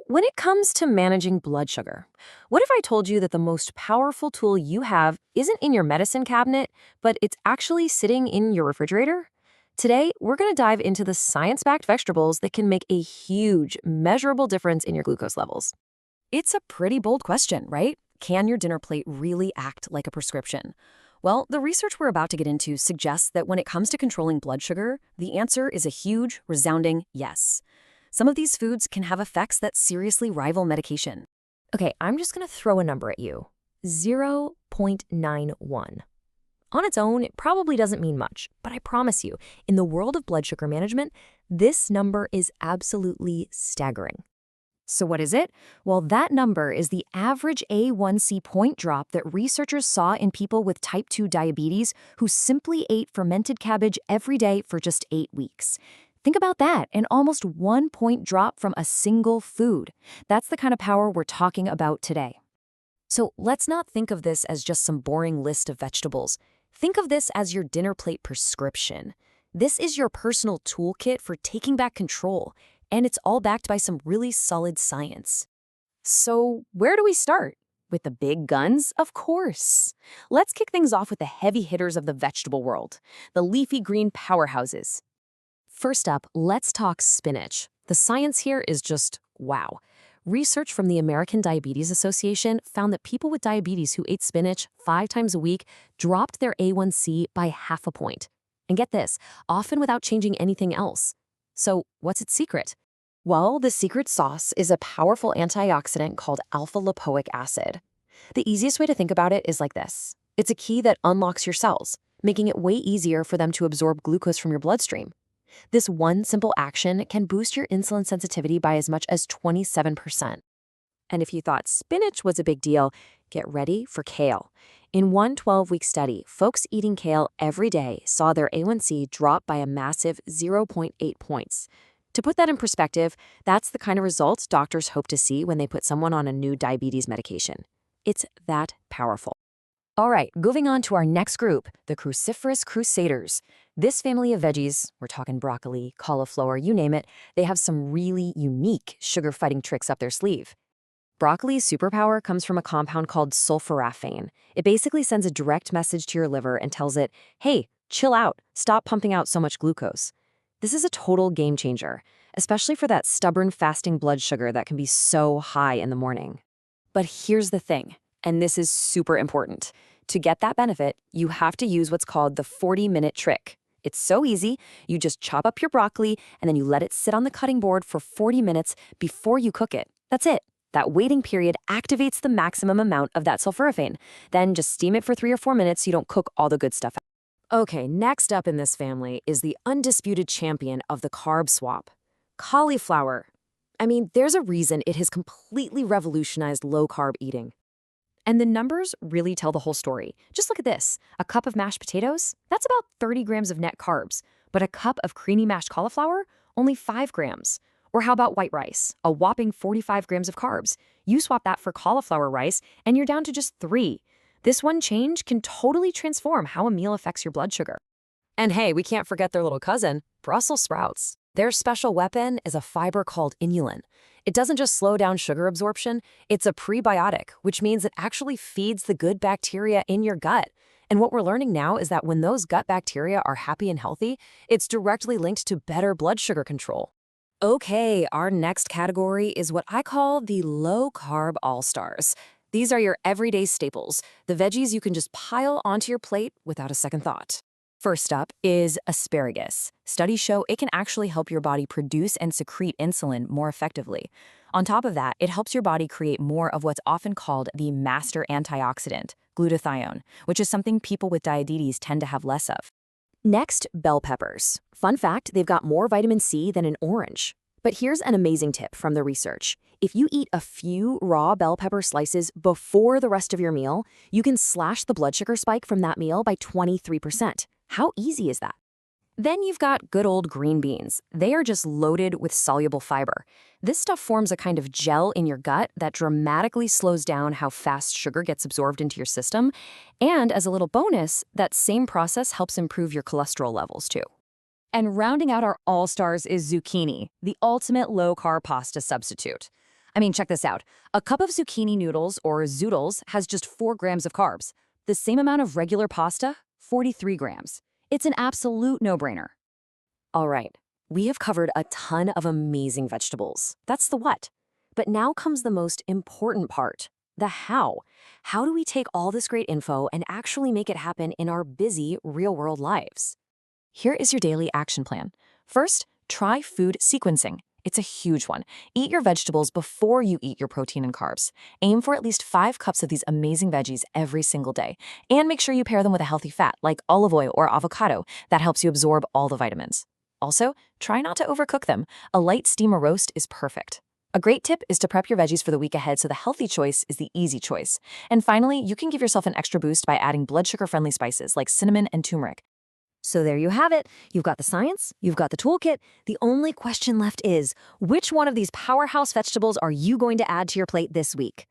When it comes to managing blood sugar, what if I told you that the most powerful tool you have isn't in your medicine cabinet, but it's actually sitting in your refrigerator? Today, we're going to dive into the science-backed vegetables that can make a huge, measurable difference in your glucose levels. It's a pretty bold question, right? Can your dinner plate really act like a prescription? Well, the research we're about to get into suggests that when it comes to controlling blood sugar, the answer is a huge, resounding yes. Some of these foods can have effects that seriously rival medication. Okay, I'm just going to throw a number at you. 0.91. On its own, it probably doesn't mean much, but I promise you, in the world of blood sugar management, this number is absolutely staggering. So what is it? Well, that number is the average A1c point drop that researchers saw in people with type 2 diabetes who simply ate fermented cabbage every day for just 8 weeks. Think about that, an almost 1 point drop from a single food. That's the kind of power we're talking about today. So let's not think of this as just some boring list of vegetables. Think of this as your dinner plate prescription. This is your personal toolkit for taking back control, and it's all backed by some really solid science. So where do we start? With the big guns? Of course. Let's kick things off with the heavy hitters of the vegetable world, the leafy green powerhouses. First up, let's talk spinach. The science here is just wow. Research from the American Diabetes Association found that people with diabetes who ate spinach 5 times a week dropped their A1c by 0.5 point. And get this, often without changing anything else. So what's its secret? Well, the secret sauce is a powerful antioxidant called alpha-lipoic acid. The easiest way to think about it is like this. It's a key that unlocks your cells, making it way easier for them to absorb glucose from your bloodstream. This one simple action can boost your insulin sensitivity by as much as 27%. And if you thought spinach was a big deal, get ready for kale. In one 12-week study, folks eating kale every day saw their A1c drop by a massive 0.8 points. To put that in perspective, that's the kind of results doctors hope to see when they put someone on a new diabetes medication. It's that powerful. All right, moving on to our next group, the cruciferous crusaders. This family of veggies, we're talking broccoli, cauliflower, you name it, they have some really unique sugar-fighting tricks up their sleeve. Broccoli's superpower comes from a compound called sulforaphane. It basically sends a direct message to your liver and tells it, hey, chill out, stop pumping out so much glucose. This is a total game changer, especially for that stubborn fasting blood sugar that can be so high in the morning. But here's the thing, and this is super important. To get that benefit, you have to use what's called the 40-minute trick. It's so easy. You just chop up your broccoli and then you let it sit on the cutting board for 40 minutes before you cook it. That's it. That waiting period activates the maximum amount of that sulforaphane. Then just steam it for 3 or 4 minutes so you don't cook all the good stuff out. Okay, next up in this family is the undisputed champion of the carb swap, cauliflower. I mean, there's a reason it has completely revolutionized low-carb eating. And the numbers really tell the whole story. Just look at this. A cup of mashed potatoes, that's about 30 grams of net carbs. But a cup of creamy mashed cauliflower, only 5 grams. Or how about white rice? A whopping 45 grams of carbs. You swap that for cauliflower rice, and you're down to just 3. This one change can totally transform how a meal affects your blood sugar. And hey, we can't forget their little cousin, Brussels sprouts. Their special weapon is a fiber called inulin. It doesn't just slow down sugar absorption, it's a prebiotic, which means it actually feeds the good bacteria in your gut. And what we're learning now is that when those gut bacteria are happy and healthy, it's directly linked to better blood sugar control. Okay, our next category is what I call the low-carb all-stars. These are your everyday staples, the veggies you can just pile onto your plate without a second thought. First up is asparagus. Studies show it can actually help your body produce and secrete insulin more effectively. On top of that, it helps your body create more of what's often called the master antioxidant, glutathione, which is something people with diabetes tend to have less of. Next, bell peppers. Fun fact, they've got more vitamin C than an orange. But here's an amazing tip from the research. If you eat a few raw bell pepper slices before the rest of your meal, you can slash the blood sugar spike from that meal by 23%. How easy is that? Then you've got good old green beans. They are just loaded with soluble fiber. This stuff forms a kind of gel in your gut that dramatically slows down how fast sugar gets absorbed into your system. And as a little bonus, that same process helps improve your cholesterol levels too. And rounding out our all-stars is zucchini, the ultimate low-carb pasta substitute. I mean, check this out. A cup of zucchini noodles, or zoodles, has just 4 grams of carbs. The same amount of regular pasta, 43 grams. It's an absolute no-brainer. All right, we have covered a ton of amazing vegetables. That's the what. But now comes the most important part, the how. How do we take all this great info and actually make it happen in our busy, real-world lives? Here is your daily action plan. First, try food sequencing. It's a huge one. Eat your vegetables before you eat your protein and carbs. Aim for at least 5 cups of these amazing veggies every single day. And make sure you pair them with a healthy fat, like olive oil or avocado. That helps you absorb all the vitamins. Also, try not to overcook them. A light steam or roast is perfect. A great tip is to prep your veggies for the week ahead so the healthy choice is the easy choice. And finally, you can give yourself an extra boost by adding blood sugar-friendly spices like cinnamon and turmeric. So there you have it. You've got the science, you've got the toolkit. The only question left is, which one of these powerhouse vegetables are you going to add to your plate this week?